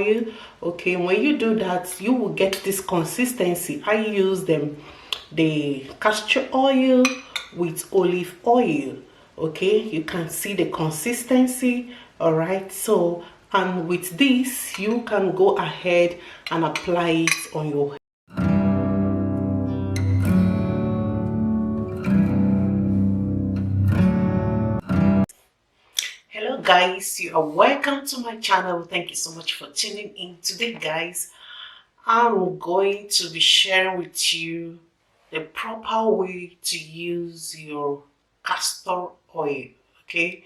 oil. Okay, when you do that, you will get this consistency. I use the castor oil with olive oil. Okay, you can see the consistency. All right, so and with this you can go ahead and apply it on your hair. Hello guys, you are welcome to my channel. Thank you so much for tuning in today, guys. I'm going to be sharing with you the proper way to use your castor oil. Okay,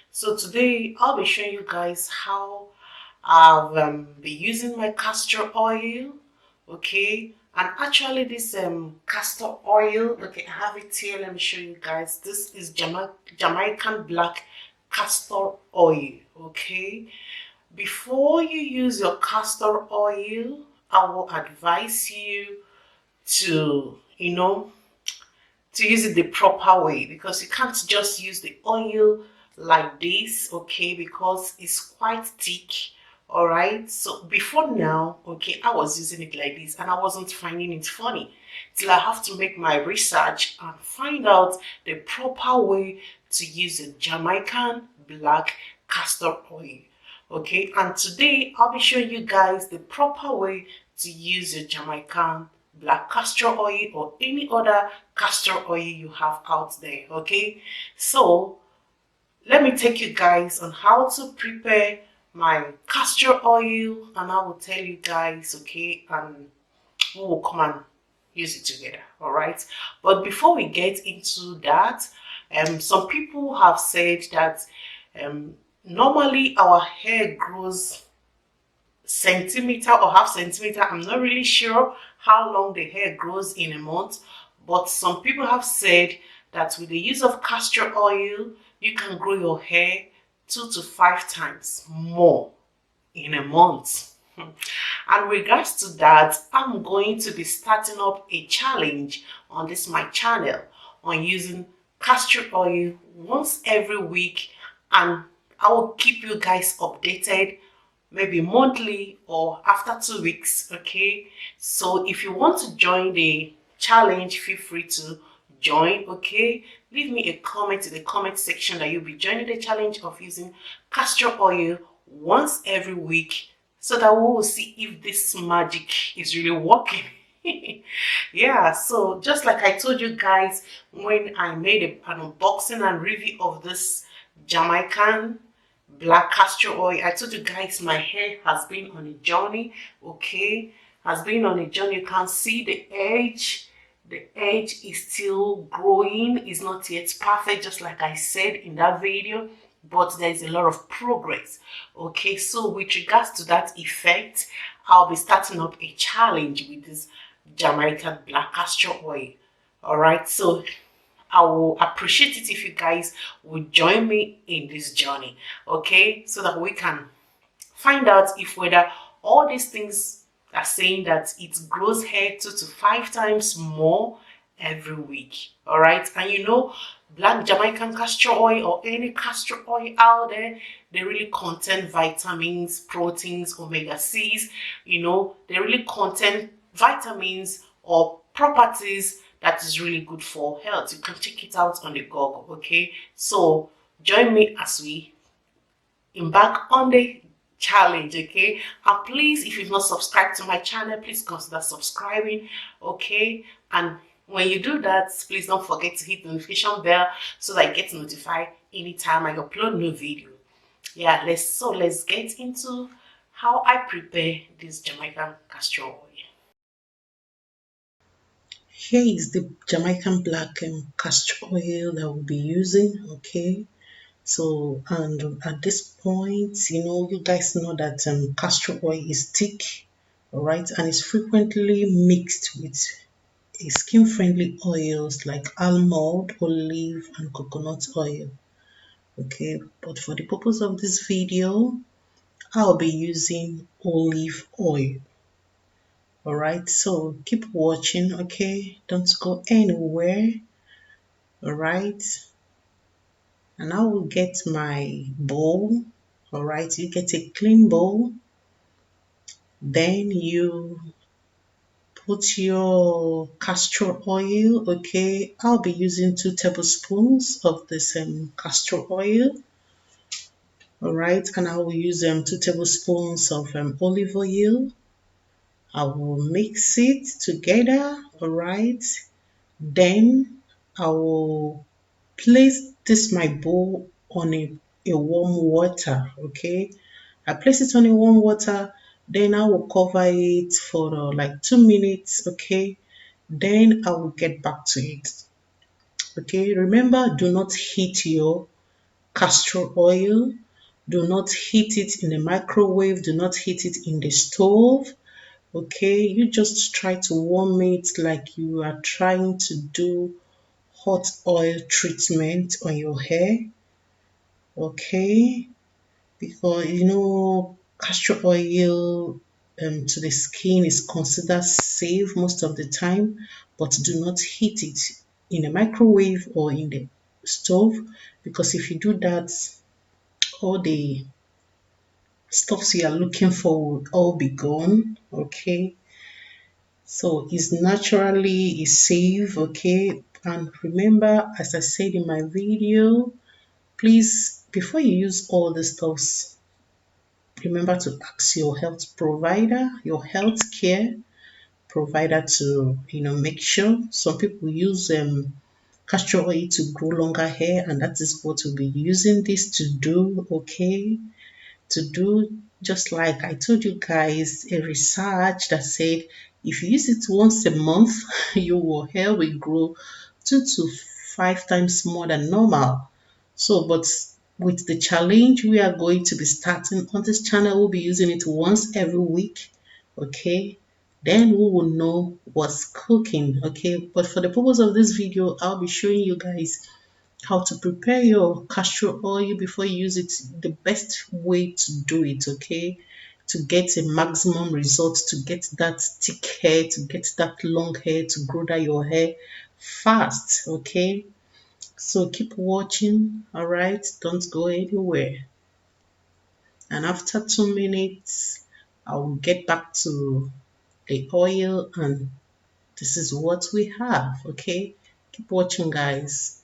so today I'll be showing you guys how I've been using my castor oil. Okay, and actually this castor oil, okay, I have it here. Let me show you guys. This is Jamaican black castor oil. Okay, before you use your castor oil, I will advise you to, to use it the proper way, because you can't just use the oil like this, okay, because it's quite thick. All right, so before now, okay, I was using it like this and I wasn't finding it funny till I have to make my research and find out the proper way to use a Jamaican black castor oil. Okay, and today I'll be showing you guys the proper way to use your Jamaican black castor oil or any other castor oil you have out there. Okay, so let me take you guys on how to prepare my castor oil, and I will tell you guys, okay, and we will come and use it together. All right, but before we get into that, some people have said that normally our hair grows centimeter or half centimeter. I'm not really sure how long the hair grows in a month, but some people have said that with the use of castor oil you can grow your hair 2 to 5 times more in a month. And regards to that, I'm going to be starting up a challenge on this my channel on using castor oil once every week, and I will keep you guys updated maybe monthly or after 2 weeks. Okay, so if you want to join the challenge, feel free to join. Okay, leave me a comment in the comment section that you'll be joining the challenge of using castor oil once every week, so that we will see if this magic is really working. Yeah, so just like I told you guys when I made an unboxing and review of this Jamaican black castor oil, I told you guys my hair has been on a journey. Okay, has been on a journey. You can see the edge is still growing, it's not yet perfect, just like I said in that video, but there's a lot of progress. Okay, so with regards to that effect, I'll be starting up a challenge with this Jamaican black castor oil. All right, so I will appreciate it if you guys would join me in this journey. Okay, so that we can find out if whether all these things are saying that it grows hair 2 to 5 times more every week. All right, and black Jamaican castor oil or any castor oil out there, they really contain vitamins, proteins, omega-6s. They really contain vitamins or properties that is really good for health. You can check it out on the Google. Okay, so join me as we embark on the challenge. Okay, and please, if you've not subscribed to my channel, please consider subscribing. Okay, and when you do that, please don't forget to hit the notification bell so that I get notified anytime I upload new video. Yeah, let's get into how I prepare this Jamaican castor oil. Here is the Jamaican black castor oil that we'll be using. Okay, so and at this point, you guys know that castor oil is thick, all right, and it's frequently mixed with skin-friendly oils like almond, olive, and coconut oil. Okay, but for the purpose of this video, I'll be using olive oil. All right, so keep watching. Okay, don't go anywhere. All right, and I will get my bowl. All right, you get a clean bowl. Then you put your castor oil. Okay, I'll be using 2 tablespoons of this castor oil. All right, and I will use 2 tablespoons of olive oil. I will mix it together. All right, then I will place this my bowl on a warm water. Okay, I place it on a warm water, then I will cover it for like 2 minutes. Okay, then I will get back to it. Okay, remember, do not heat your castor oil. Do not heat it in the microwave. Do not heat it in the stove. Okay, you just try to warm it like you are trying to do hot oil treatment on your hair. Okay, because castor oil to the skin is considered safe most of the time, but do not heat it in a microwave or in the stove, because if you do that, all the stuffs you are looking for will all be gone. Okay, so it's naturally is safe. Okay, and remember, as I said in my video, please, before you use all the stuffs, remember to ask your health provider, your health care provider, to make sure. Some people use castor oil to grow longer hair, and that is what we'll be using this to do. Okay, to do, just like I told you guys, a research that said if you use it once a month, your hair will grow 2 to 5 times more than normal. So, but with the challenge we are going to be starting on this channel, we'll be using it once every week. Okay, then we will know what's cooking. Okay, but for the purpose of this video, I'll be showing you guys how to prepare your castor oil before you use it, the best way to do it. Okay, to get a maximum result, to get that thick hair, to get that long hair, to grow that your hair fast. Okay, so keep watching. All right, don't go anywhere. And after 2 minutes, I will get back to the oil, and this is what we have. Okay, keep watching, guys.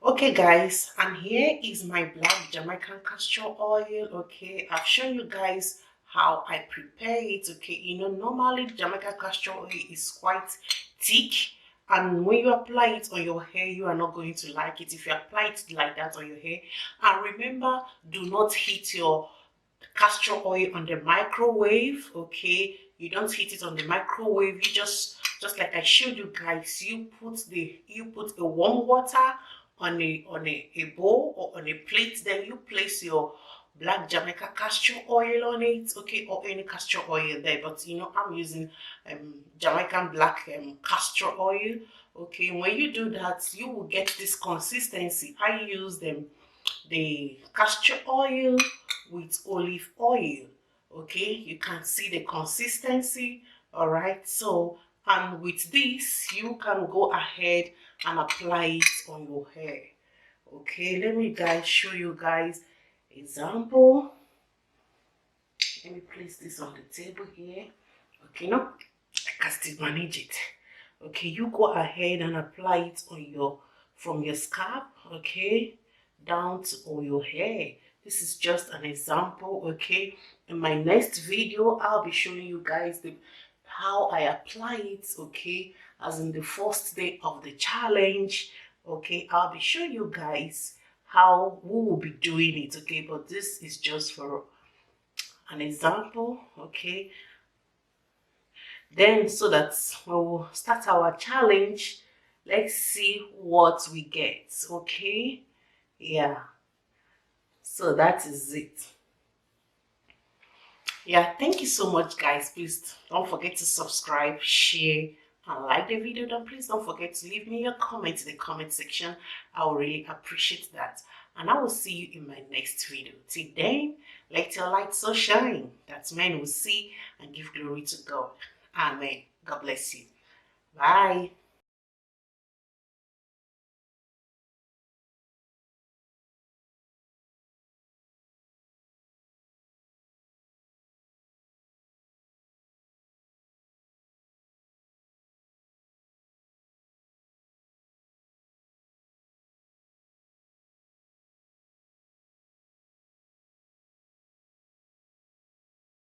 Okay guys, and here is my black Jamaican castor oil. Okay, I've shown you guys how I prepare it. Okay, normally Jamaican castor oil is quite thick, and when you apply it on your hair, you are not going to like it if you apply it like that on your hair. And remember, do not heat your castor oil on the microwave. Okay, you don't heat it on the microwave. You just like I showed you guys, you put a warm water on a bowl or on a plate, then you place your black Jamaica castor oil on it. Okay, or any castor oil there, but I'm using Jamaican black castor oil. Okay, when you do that, you will get this consistency. I use the castor oil with olive oil. Okay, you can see the consistency. All right, so, and with this you can go ahead and apply it on your hair. Okay, let me guys show you guys example. Let me place this on the table here. Okay, now I can still manage it. Okay, you go ahead and apply it on from your scalp, okay, down to all your hair. This is just an example. Okay, in my next video I'll be showing you guys how I apply it. Okay, as in the first day of the challenge. Okay, I'll be showing you guys how we will be doing it. Okay, but this is just for an example. Okay, then so that we'll start our challenge, let's see what we get. Okay, yeah, so that is it. Yeah, thank you so much guys. Please don't forget to subscribe, share and like the video. Then please don't forget to leave me your comment in the comment section. I will really appreciate that, and I will see you in my next video. Till then, let your light so shine that men will see and give glory to God. Amen. God bless you. Bye.